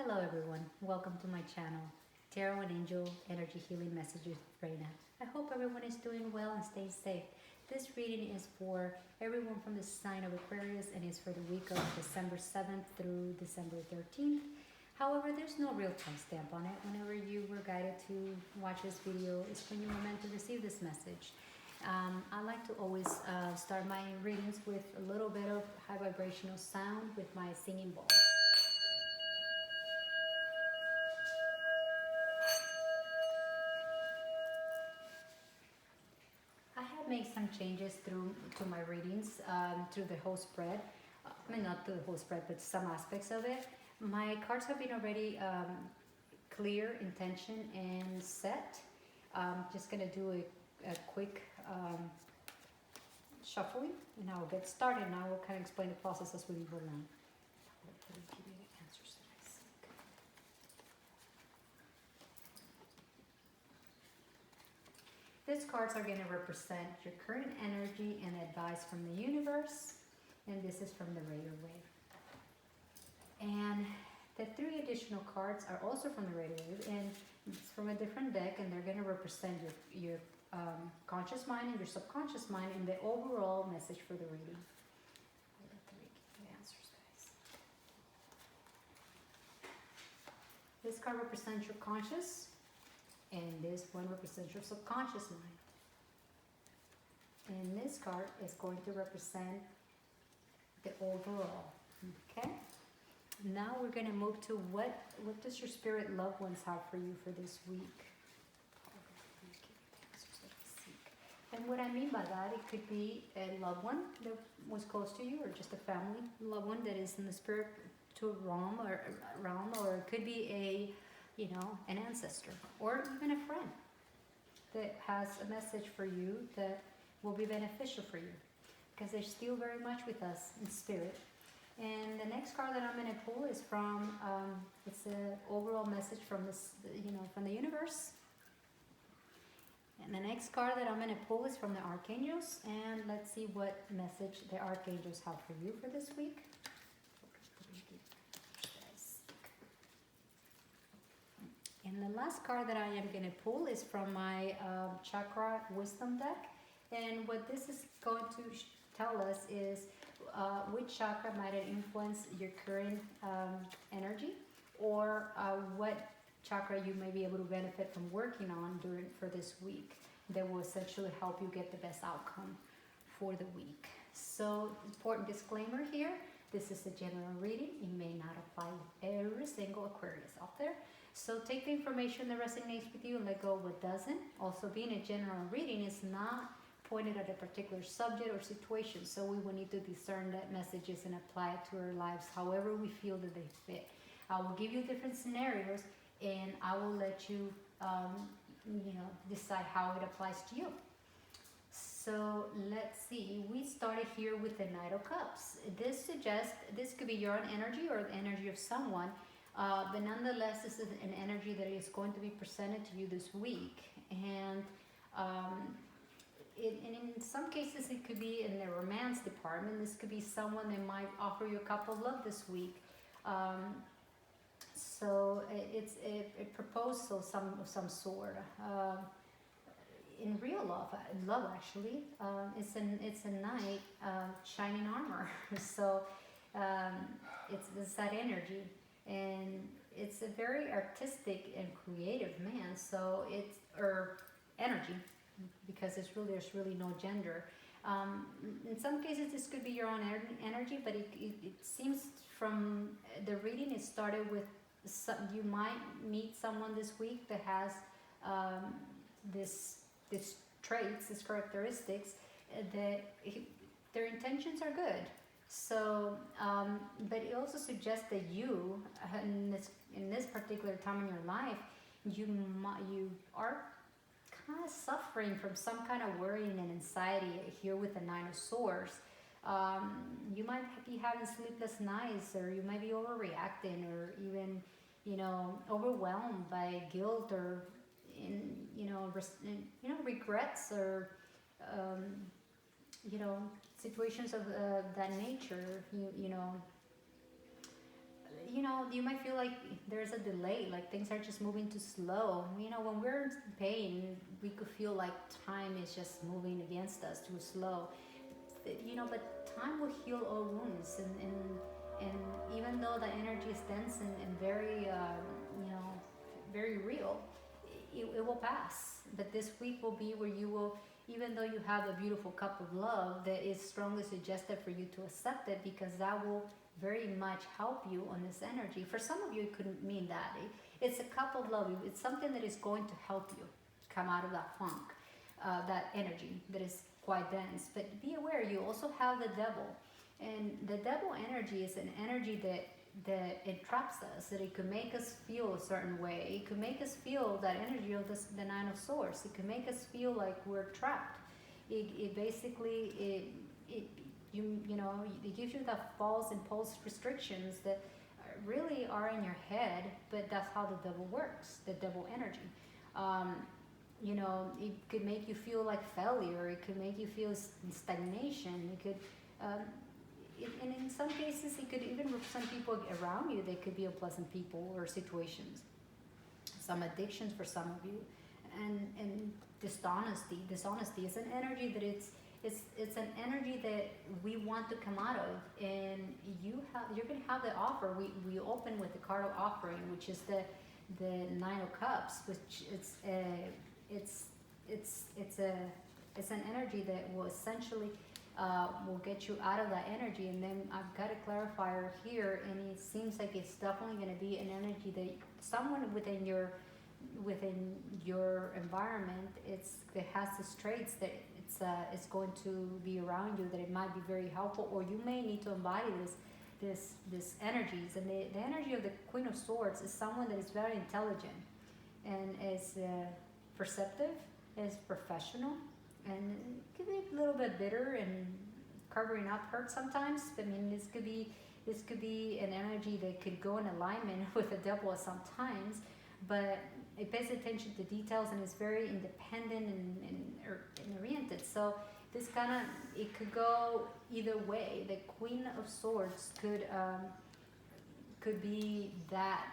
Hello everyone, welcome to my channel, Tarot and Angel Energy Healing Messages with Reina. I hope everyone is doing well and staying safe. This reading is for everyone from the sign of Aquarius and is for the week of December 7th through December 13th. However, there's no real timestamp on it. Whenever you were guided to watch this video is when you were meant to receive this message. I like to always start my readings with a little bit of high vibrational sound with my singing bowl. Make some changes to my readings through the whole spread. I mean, not the whole spread, but some aspects of it. My cards have been already clear, intention, and set. Just gonna do a quick shuffling, and I'll get started. And I will kind of explain the process as we move along. These cards are going to represent your current energy and advice from the universe, and this is from the Raider Wave. And the three additional cards are also from the Raider Wave, and it's from a different deck, and they're going to represent your conscious mind and your subconscious mind and the overall message for the reading. I'll let the Reiki give the answers, guys. This card represents your conscious, and this one represents your subconscious mind. And this card is going to represent the overall. Okay? Now we're going to move to what does your spirit loved ones have for you for this week? And what I mean by that, it could be a loved one that was close to you, or just a family loved one that is in the spiritual realm, or it could be an ancestor, or even a friend that has a message for you that will be beneficial for you, because they're still very much with us in spirit. And the next card that I'm going to pull is from, it's an overall message from this, from the universe. And the next card that I'm going to pull is from the Archangels, and let's see what message the Archangels have for you for this week. And the last card that I am going to pull is from my Chakra Wisdom deck. And what this is going to tell us is which chakra might influence your current energy, or what chakra you may be able to benefit from working on for this week that will essentially help you get the best outcome for the week. So, important disclaimer here, this is a general reading. It may not apply to every single Aquarius out there. So take the information that resonates with you and let go of what doesn't. Also, being a general reading is not pointed at a particular subject or situation, so we will need to discern that messages and apply it to our lives however we feel that they fit. I will give you different scenarios, and I will let you, decide how it applies to you. So let's see. We started here with the Knight of Cups. This could be your own energy or the energy of someone. But nonetheless, this is an energy that is going to be presented to you this week. And in some cases, it could be in the romance department. This could be someone that might offer you a cup of love this week. So it's a proposal of some sort. In real love actually, it's a knight shining armor. So it's that energy. And it's a very artistic and creative man, so or energy, because there's really no gender. In some cases, this could be your own energy, but it seems from the reading, it started with you might meet someone this week that has this traits, these characteristics, that their intentions are good. So, but it also suggests that you, in this particular time in your life, you are kind of suffering from some kind of worrying and anxiety here with the Nine of Swords. You might be having sleepless nights, or you might be overreacting, or even, overwhelmed by guilt, or regrets, or situations of that nature. you might feel like there's a delay, like things are just moving too slow. You know, when we're in pain, we could feel like time is just moving against us too slow. You know, but time will heal all wounds, and even though the energy is dense and very, you know, very real, it will pass. But this week will be where you will, even though you have a beautiful cup of love, that is strongly suggested for you to accept it, because that will very much help you on this energy. For some of you, it could mean that it's a cup of love. It's something that is going to help you come out of that funk, that energy that is quite dense. But be aware, you also have the devil, and the devil energy is an energy that entraps us, that it could make us feel a certain way. It could make us feel that energy of the Nine of Swords. It could make us feel like we're trapped. It basically, you know, it gives you the false imposed restrictions that really are in your head, but that's how the devil works, the devil energy. You know, it could make you feel like failure. It could make you feel stagnation. It could, and in some cases, it could even represent people around you. They could be unpleasant people or situations. Some addictions for some of you, and dishonesty. Dishonesty is an energy that it's an energy that we want to come out of, and you're going to have the offer. We open with the card of offering, which is the Nine of Cups, which it's an energy that will essentially will get you out of that energy. And then I've got a clarifier here, and it seems like it's definitely going to be an energy that someone within your environment, that has these traits that it's going to be around you, that it might be very helpful, or you may need to embody this energies. And the energy of the Queen of Swords is someone that is very intelligent and is perceptive, is professional, and it could be a little bit bitter and covering up hurt sometimes. I mean, this could be an energy that could go in alignment with the devil at some times, but it pays attention to details and is very independent and oriented. So this it could go either way. The Queen of Swords could be that,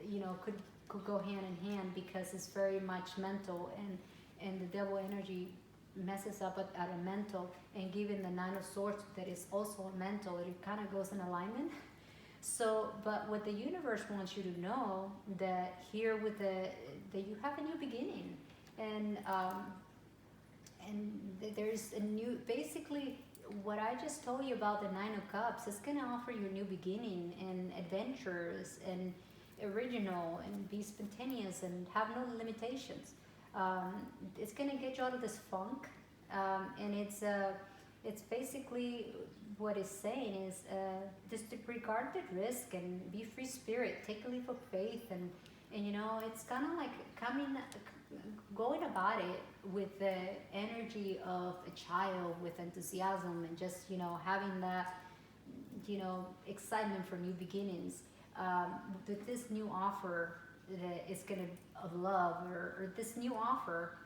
you know, could go hand in hand, because it's very much mental, and the devil energy messes up at a mental, and given the Nine of Swords that is also a mental, it kind of goes in alignment. So, but what the universe wants you to know, that here with that you have a new beginning, and there's a new, basically what I just told you about the Nine of Cups is going to offer you a new beginning, and adventures, and original, and be spontaneous, and have no limitations. It's going to get you out of this funk, and it's basically what it's saying is just to regard the risk and be free spirit, take a leap of faith, and you know, it's kind of like going about it with the energy of a child, with enthusiasm, and just, you know, having that, you know, excitement for new beginnings. With this new offer that is going to, of love, or this new offer,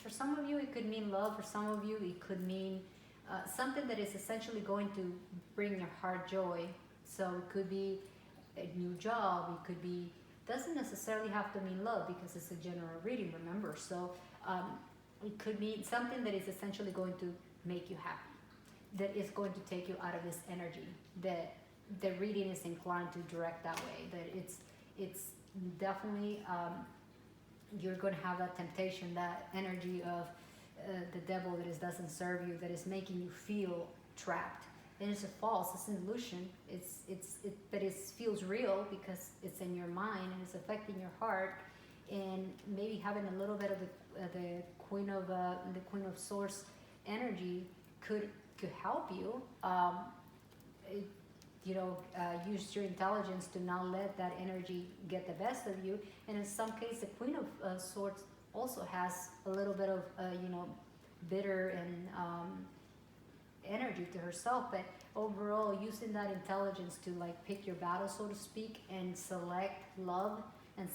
for some of you it could mean love, for some of you it could mean something that is essentially going to bring your heart joy. So it could be a new job, it could be, doesn't necessarily have to mean love, because it's a general reading, remember. So it could mean something that is essentially going to make you happy, that is going to take you out of this energy, that the reading is inclined to direct that way, that it's definitely, you're going to have that temptation, that energy of the devil that doesn't serve you, that is making you feel trapped. And it's a false, it's an illusion. But it feels real because it's in your mind and it's affecting your heart. And maybe having a little bit of the Queen of Swords energy could help you. Use your intelligence to not let that energy get the best of you. And in some case, the Queen of Swords also has a little bit of bitter and energy to herself, but overall using that intelligence to like pick your battle, so to speak, and select love, and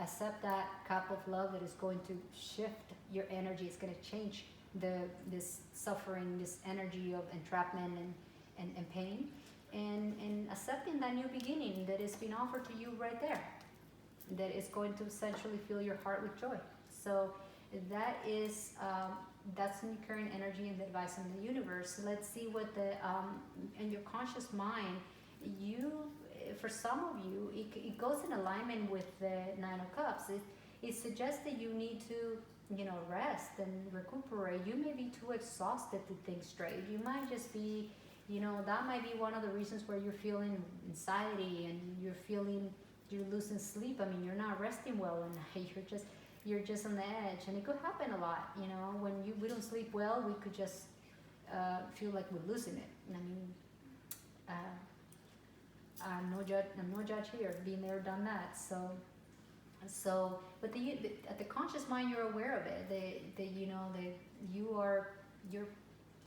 accept that cup of love that is going to shift your energy. It's going to change this suffering, this energy of entrapment and pain, and accepting that new beginning that is being offered to you right there, that is going to essentially fill your heart with joy. So that is that's the current energy and the advice in the universe. Let's see what the in your conscious mind, you, for some of you, it goes in alignment with the Nine of Cups. It suggests that you need to, you know, rest and recuperate. You may be too exhausted to think straight. You might just be, you know, that might be one of the reasons where you're feeling anxiety and you're losing sleep. I mean, you're not resting well at night. You're just on the edge, and it could happen a lot. You know, when we don't sleep well, we could just feel like we're losing it. I mean, I'm no judge here. Been there, done that. So, but at the conscious mind, you're aware of it.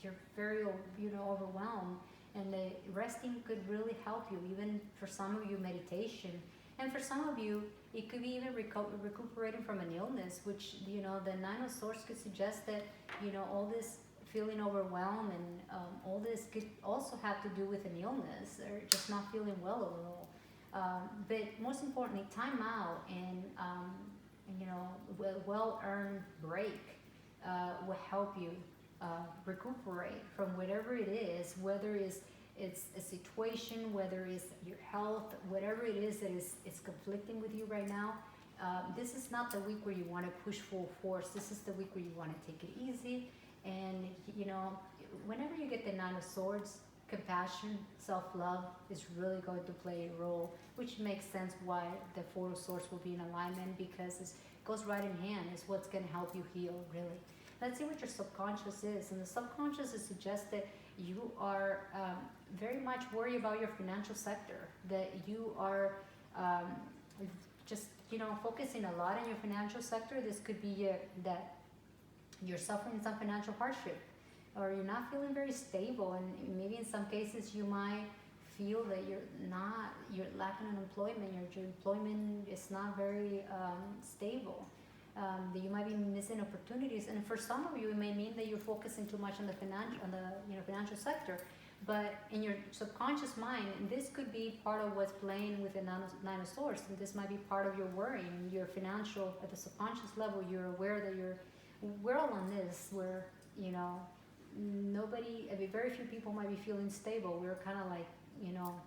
You're very, you know, overwhelmed, and the resting could really help you. Even for some of you, meditation, and for some of you, it could be even recuperating from an illness, which, you know, the Nine of Swords could suggest that, you know, all this feeling overwhelmed and all this could also have to do with an illness or just not feeling well overall. But most importantly, time out and you know, well-earned break will help you recuperate from whatever it is, whether it's a situation, whether it's your health, whatever it is that is conflicting with you right now. This is not the week where you want to push full force. This is the week where you want to take it easy. And, you know, whenever you get the Nine of Swords, compassion, self-love is really going to play a role, which makes sense why the Four of Swords will be in alignment, because it goes right in hand. It's what's going to help you heal, really. Let's see what your subconscious is. And the subconscious is suggests that you are very much worried about your financial sector, that you are just, you know, focusing a lot on your financial sector. This could be that you're suffering some financial hardship, or you're not feeling very stable, and maybe in some cases you might feel that you're lacking employment, your employment is not very stable, that you might be missing opportunities, and for some of you it may mean that you're focusing too much on the financial sector. But in your subconscious mind, and this could be part of what's playing with the Nine of Swords, and this might be part of your worry and your financial, at the subconscious level, you're aware that we're all on this, where, you know, very few people might be feeling stable. We're kind of like, you know,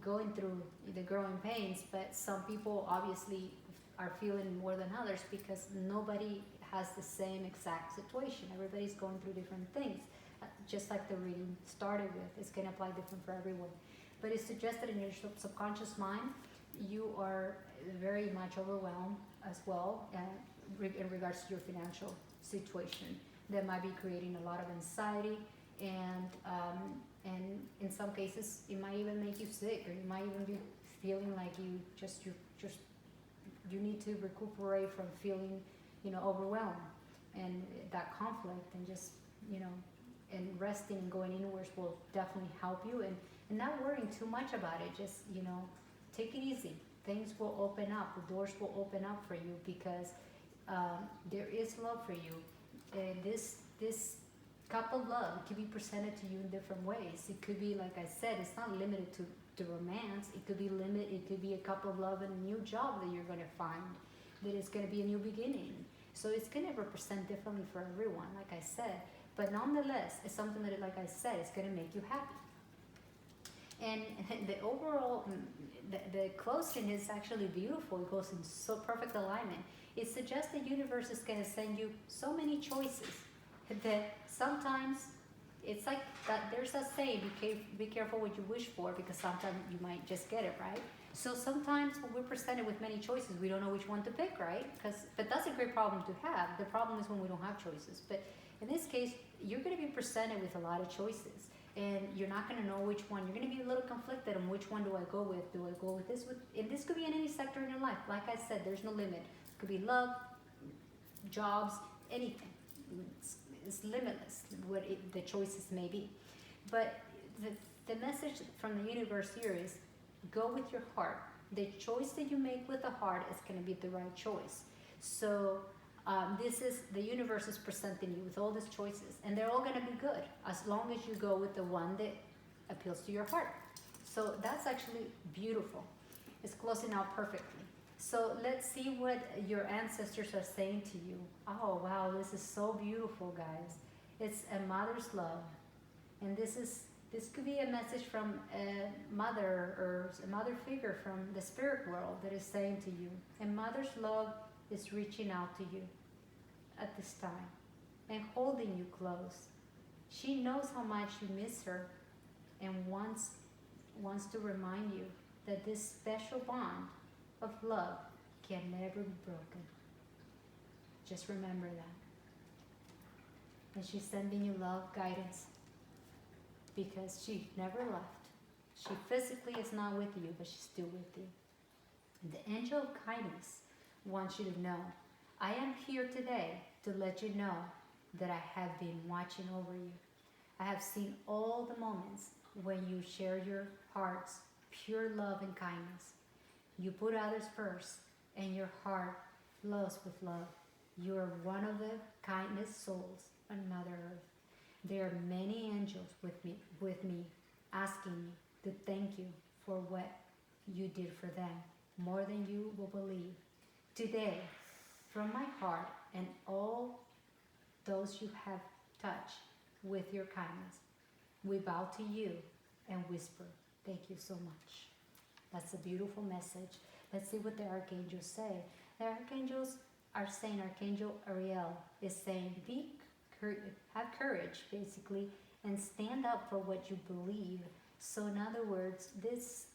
going through the growing pains, but some people obviously are feeling more than others because nobody has the same exact situation. Everybody's going through different things. Just like the reading started with, it's going to apply different for everyone. But it's suggested in your subconscious mind, you are very much overwhelmed as well in regards to your financial situation. That might be creating a lot of anxiety, and in some cases it might even make you sick, or you might even be feeling like you need to recuperate from feeling, you know, overwhelmed, and that conflict, and just, you know, and resting and going inwards will definitely help you, and not worrying too much about it. Just, you know, take it easy. Things will open up. The doors will open up for you, because there is love for you. This cup of love can be presented to you in different ways. It could be, like I said, it's not limited to romance. It could be a cup of love and a new job that you're going to find, that is going to be a new beginning. So it's going to represent differently for everyone, like I said. But nonetheless, it's something that, like I said, it's going to make you happy. And the overall, the closing is actually beautiful. It goes in so perfect alignment. It suggests the universe is going to send you so many choices that sometimes it's like that. There's a saying, be careful what you wish for, because sometimes you might just get it, right? So sometimes when we're presented with many choices, we don't know which one to pick, right? But that's a great problem to have. The problem is when we don't have choices. But in this case, you're going to be presented with a lot of choices, and you're not going to know which one. You're going to be a little conflicted on which one do I go with. Do I go with this? And this could be in any sector in your life. Like I said, there's no limit. It could be love, jobs, anything. It's limitless what the choices may be. But the message from the universe here is, go with your heart. The choice that you make with the heart is going to be the right choice. So this is, the universe is presenting you with all these choices, and they're all going to be good as long as you go with the one that appeals to your heart. So that's actually beautiful. It's closing out perfectly. So let's see what your ancestors are saying to you. Oh wow, this is so beautiful, guys. It's a mother's love. And this could be a message from a mother or a mother figure from the spirit world that is saying to you. And mother's love is reaching out to you at this time and holding you close. She knows how much you miss her and wants to remind you that this special bond of love can never be broken. Just remember that. And she's sending you love, guidance, because she never left. She physically is not with you, but she's still with you. And the angel of kindness wants you to know, I am here today to let you know that I have been watching over you. I have seen all the moments when you share your heart's pure love and kindness. You put others first, and your heart flows with love. You are one of the kindest souls on Mother Earth. There are many angels with me, asking me to thank you for what you did for them, more than you will believe. Today, from my heart and all those you have touched with your kindness, we bow to you and whisper, thank you so much. That's a beautiful message. Let's see what the archangels say. The archangels are saying, Archangel Ariel is saying, have courage, basically, and stand up for what you believe. So in other words, this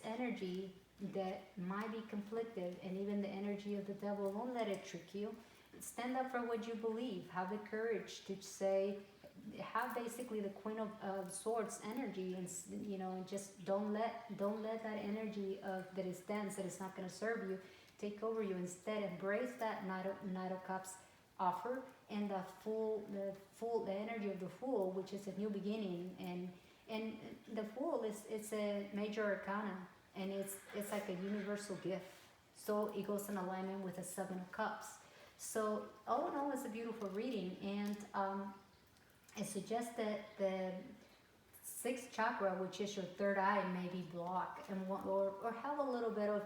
energy that might be conflicted, and even the energy of the devil, don't let it trick you. Stand up for what you believe. Have the courage to say, have basically the Queen of Swords energy, and and just don't let that energy of that is dense, that is not going to serve you, take over you. Instead, embrace that Knight of Cups offer, and the energy of the Fool, which is a new beginning. And the Fool it's a major arcana, and it's like a universal gift. So it goes in alignment with the Seven of Cups. So all in all, it's a beautiful reading, and it suggests that the sixth chakra, which is your third eye, may be blocked, and or have a little bit of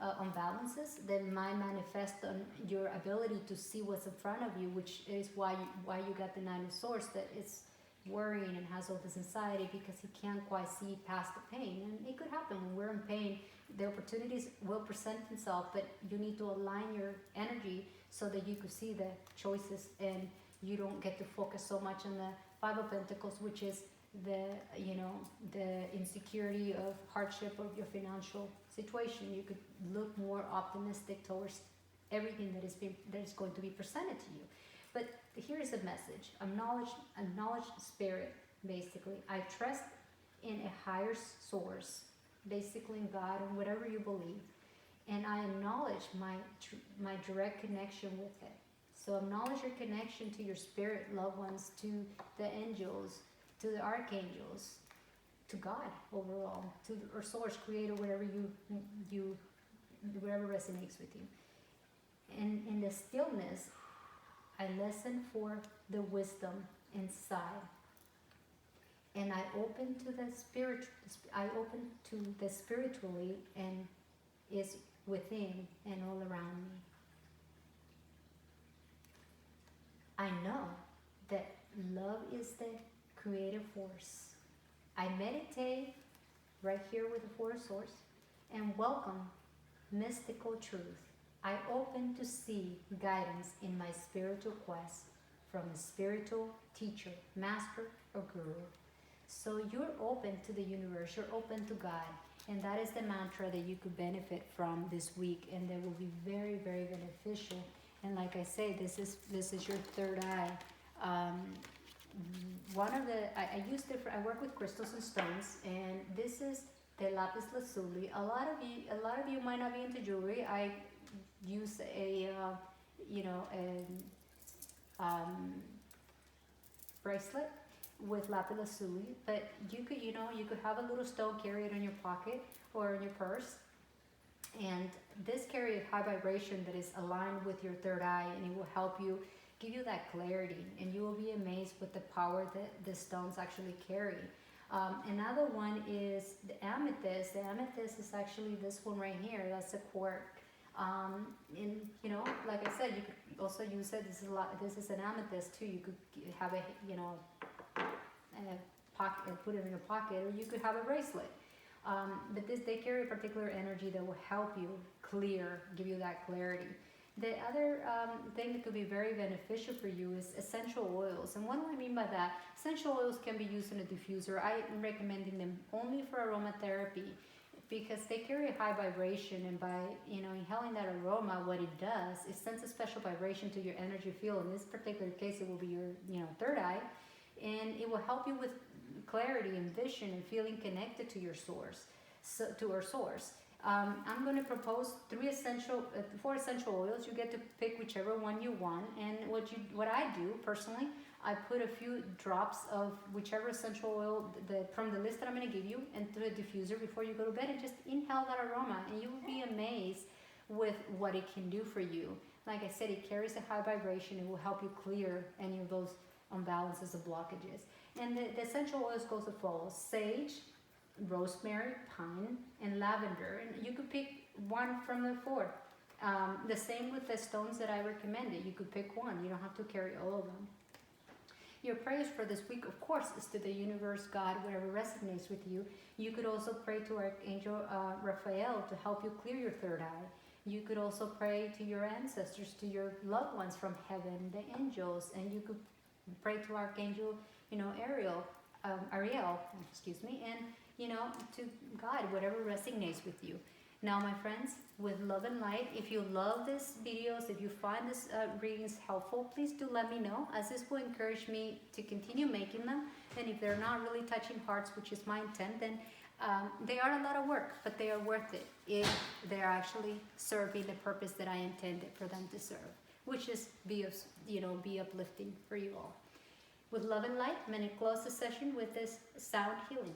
unbalances that might manifest on your ability to see what's in front of you, which is why you got the Nine of Swords, that it's worrying and has all this anxiety because he can't quite see past the pain. And it could happen when we're in pain. The opportunities will present themselves, but you need to align your energy so that you could see the choices, and you don't get to focus so much on the Five of Pentacles, which is the insecurity of hardship of your financial situation. You could look more optimistic towards everything that is going to be presented to you. But here is a message: acknowledge spirit. Basically, I trust in a higher source, basically in God and whatever you believe, and I acknowledge my direct connection with it. So acknowledge your connection to your spirit loved ones, to the angels, to the archangels, to God overall, to or source, creator, whatever whatever resonates with you. And in the stillness, I listen for the wisdom inside, and I open to the spirit. I open to the spiritually, and is within and all around me. I know that love is the creative force. I meditate right here with the Four of Swords and welcome mystical truth. I open to see guidance in my spiritual quest from a spiritual teacher, master, or guru. So you're open to the universe, you're open to God, and that is the mantra that you could benefit from this week, and that will be very, very beneficial. And like I say, this is your third eye. One of the I use different. I work with crystals and stones, and this is the lapis lazuli. A lot of you might not be into jewelry. I use a bracelet with lapis lazuli, but you could have a little stone, carry it in your pocket or in your purse. And this carries a high vibration that is aligned with your third eye, and it will help you, give you that clarity, and you will be amazed with the power that the stones actually carry. Another one is the amethyst. The amethyst is actually this one right here. That's a quark. And you know, like I said, you could also use it. This is an amethyst too. You could have a, you know, a pocket, put it in your pocket, or you could have a bracelet. But they carry a particular energy that will help you clear, give you that clarity. The other thing that could be very beneficial for you is essential oils. And what do I mean by that? Essential oils can be used in a diffuser. I'm recommending them only for aromatherapy because they carry a high vibration, and by, you know, inhaling that aroma, what it does, it sends a special vibration to your energy field. In this particular case, it will be your, you know, third eye, and it will help you with clarity and vision and feeling connected to your source, to our source. I'm going to propose four essential oils. You get to pick whichever one you want, and what I do personally, I put a few drops of whichever essential oil from the list that I'm going to give you into a diffuser before you go to bed, and just inhale that aroma, and you will be amazed with what it can do for you. Like I said, it carries a high vibration. It will help you clear any of those imbalances or blockages. And the essential oils goes as follows: sage, rosemary, pine, and lavender. And you could pick one from the four. The same with the stones that I recommended. You could pick one. You don't have to carry all of them. Your prayers for this week, of course, is to the universe, God, whatever resonates with you. You could also pray to Archangel Raphael to help you clear your third eye. You could also pray to your ancestors, to your loved ones from heaven, the angels, and you could pray to Archangel, you know, Ariel, excuse me, and, you know, to God, whatever resonates with you. Now, my friends, with love and light, if you love these videos, if you find this readings helpful, please do let me know, as this will encourage me to continue making them. And if they're not really touching hearts, which is my intent, then they are a lot of work, but they are worth it if they're actually serving the purpose that I intended for them to serve, which is be uplifting for you all. With love and light, I'm going to close the session with this sound healing.